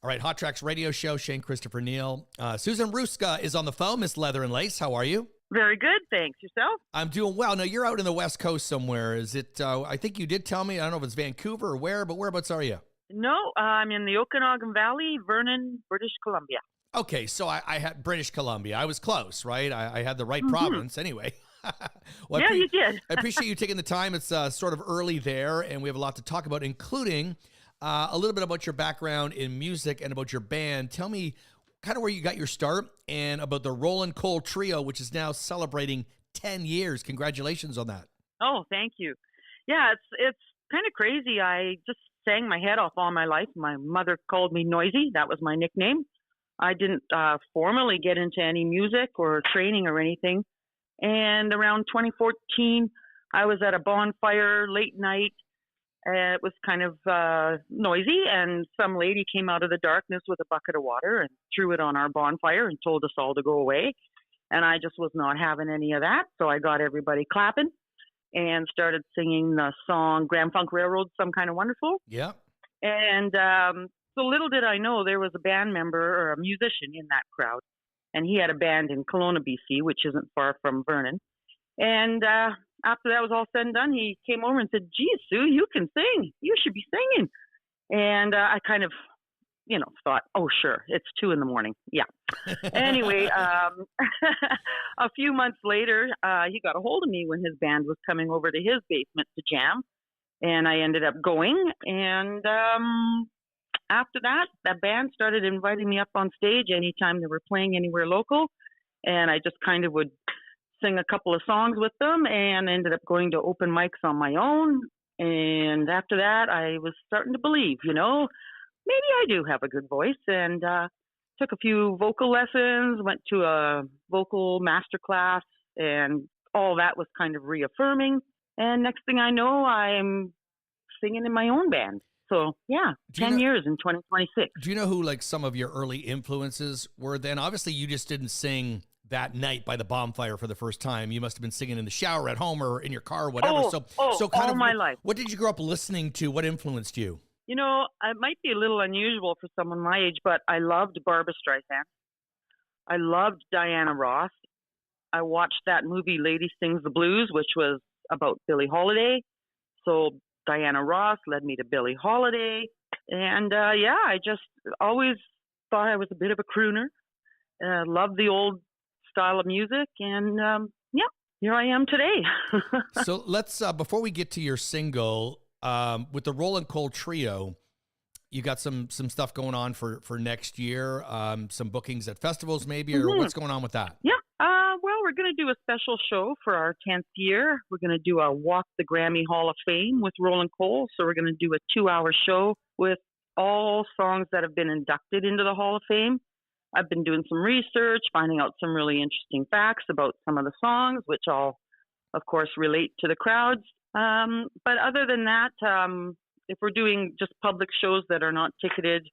All right, Hot Tracks Radio Show, Shane Christopher Neal. Susan Ruuska is on the phone. Miss Leather and Lace, how are you? Very good, thanks. Yourself? I'm doing well. Now, you're out in the West Coast somewhere. Is it, I think you did tell me, I don't know if it's Vancouver or where, but whereabouts are you? No, I'm in the Okanagan Valley, Vernon, British Columbia. Okay, so I had British Columbia. I was close, right? I had the right province anyway. Well, yeah, you did. I appreciate you taking the time. It's sort of early there, and we have a lot to talk about, including a little bit about your background in music and about your band. Tell me kind of where you got your start and about the Rollin' Cole Trio, which is now celebrating 10 years. Congratulations on that. Oh, thank you. Yeah, it's kind of crazy. I just sang my head off all my life. My mother called me Noisy. That was my nickname. I didn't formally get into any music or training or anything. And around 2014, I was at a bonfire late night. It was kind of noisy, and some lady came out of the darkness with a bucket of water and threw it on our bonfire and told us all to go away. And I just was not having any of that, so I got everybody clapping and started singing the song Grand Funk Railroad, Some Kind of Wonderful. Yeah. And so little did I know there was a band member or a musician in that crowd. And he had a band in Kelowna, BC, which isn't far from Vernon. And after that was all said and done, he came over and said, "Geez, Sue, you can sing. You should be singing." And I kind of, thought, oh, sure, it's 2 a.m. Yeah. Anyway, a few months later, he got a hold of me when his band was coming over to his basement to jam. And I ended up going. And after that, that band started inviting me up on stage anytime they were playing anywhere local. And I just kind of would sing a couple of songs with them and ended up going to open mics on my own. And after that, I was starting to believe, maybe I do have a good voice, and took a few vocal lessons, went to a vocal master class, and all that was kind of reaffirming. And next thing I know, I'm singing in my own band. So, yeah, 10 years in 2026. Do you know who, some of your early influences were then? Obviously, you just didn't sing that night by the bonfire for the first time. You must have been singing in the shower at home or in your car or whatever. So kind all of my life. What did you grow up listening to? What influenced you? It might be a little unusual for someone my age, but I loved Barbra Streisand. I loved Diana Ross. I watched that movie Lady Sings the Blues, which was about Billie Holiday. So Diana Ross led me to Billie Holiday. And I just always thought I was a bit of a crooner. Loved the old style of music. And here I am today. So let's, before we get to your single, with the Rollin' Cole Trio, you got some stuff going on for next year, some bookings at festivals maybe, or what's going on with that? Yeah. Well, we're going to do a special show for our 10th year. We're going to do a Walk the Grammy Hall of Fame with Rollin' Cole. So we're going to do a 2-hour show with all songs that have been inducted into the Hall of Fame. I've been doing some research, finding out some really interesting facts about some of the songs, which all, of course, relate to the crowds. But other than that, if we're doing just public shows that are not ticketed,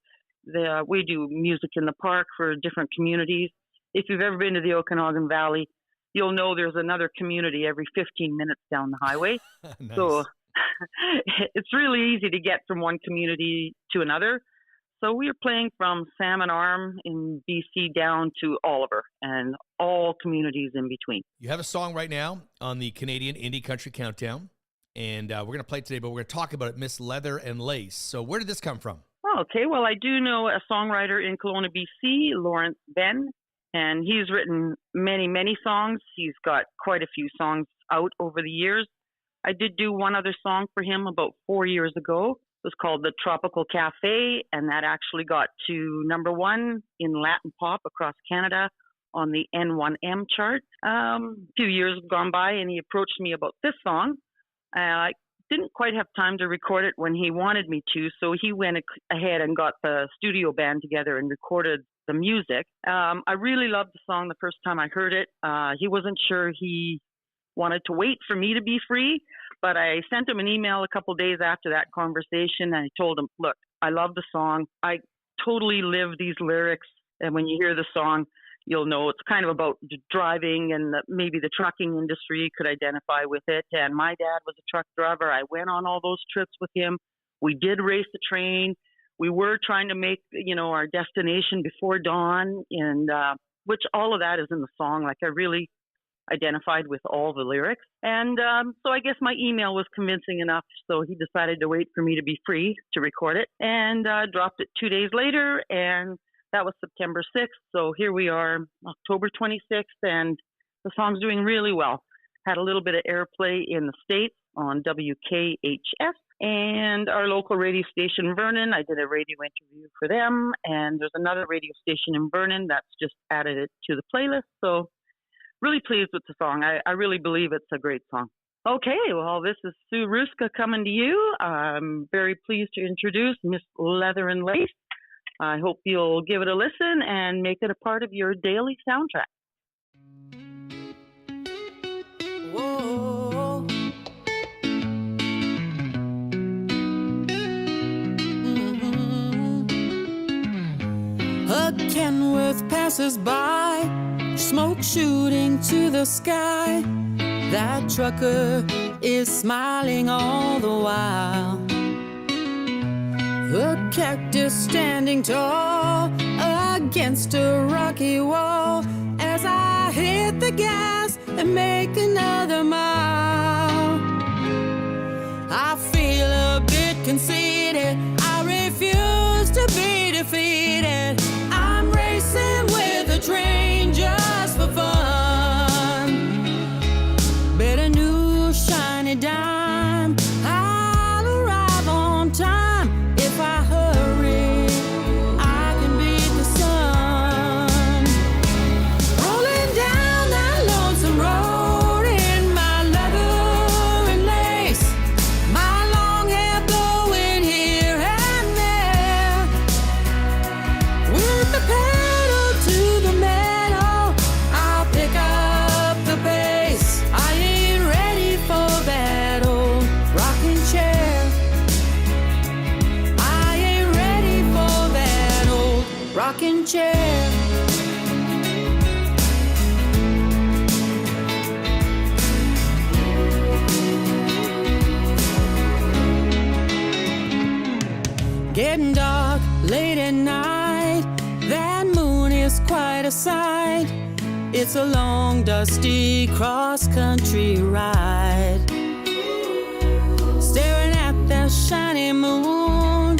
we do music in the park for different communities. If you've ever been to the Okanagan Valley, you'll know there's another community every 15 minutes down the highway. Nice. So it's really easy to get from one community to another. So we are playing from Salmon Arm in BC down to Oliver and all communities in between. You have a song right now on the Canadian Indie Country Countdown, and we're going to play it today, but we're going to talk about it, Miss Leather and Lace. So where did this come from? Okay, well, I do know a songwriter in Kelowna, BC, Lawrence Ben, and he's written many, many songs. He's got quite a few songs out over the years. I did do one other song for him about 4 years ago. It was called The Tropical Cafe, and that actually got to #1 in Latin pop across Canada on the N1M chart. A few years have gone by, and he approached me about this song. I didn't quite have time to record it when he wanted me to, so he went ahead and got the studio band together and recorded the music. I really loved the song the first time I heard it. He wasn't sure he wanted to wait for me to be free, but I sent him an email a couple days after that conversation, and I told him, look, I love the song. I totally live these lyrics, and when you hear the song, you'll know it's kind of about driving, and maybe the trucking industry could identify with it. And my dad was a truck driver. I went on all those trips with him. We did race the train. We were trying to make, our destination before dawn, and which all of that is in the song. Like, I really identified with all the lyrics. And so I guess my email was convincing enough, so he decided to wait for me to be free to record it, and dropped it 2 days later, and that was September 6th. So here we are, October 26th, and the song's doing really well. Had a little bit of airplay in the States on WKHS and our local radio station, Vernon. I did a radio interview for them, and there's another radio station in Vernon that's just added it to the playlist. So really pleased with the song. I really believe it's a great song. Okay, well, this is Sue Ruuska coming to you. I'm very pleased to introduce Miss Leather and Lace. I hope you'll give it a listen and make it a part of your daily soundtrack. Whoa. A Kenworth passes by, smoke shooting to the sky. That trucker is smiling all the while. A cactus standing tall against a rocky wall as I hit the gas and make another mile. I feel a bit conceited, I refuse to be defeated. I'm racing with a train just for fun. Bet a new shiny dime I'll arrive on time. If I hurry, I can beat the sun. Rolling down that lonesome road in my leather and lace, my long hair blowing here and there. With the pedal to the metal, I'll pick up the pace. I ain't ready for that old rocking chair. I ain't ready for that old rocking chair. Getting dark late at night, that moon is quite a sight. It's a long, dusty cross-country ride. Staring at that shiny moon,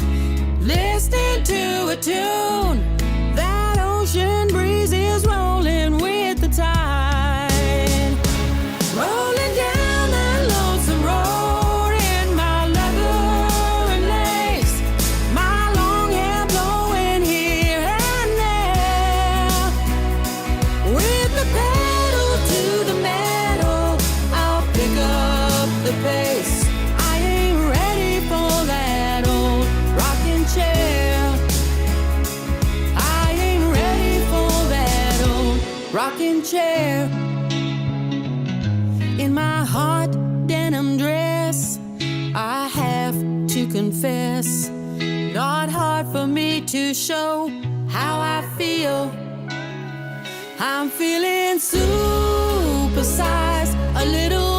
listening to a tune. That ocean breeze is rolling with the tide. Rolling down that lonesome road in my leather and lace, my long hair blowing here and there. With the pedal to the metal, I'll pick up the pace. I ain't ready for that old rocking chair. I ain't ready for that old rocking chair. In my hot denim dress, I have to confess, not hard for me to show how I feel. I'm feeling supersized, a little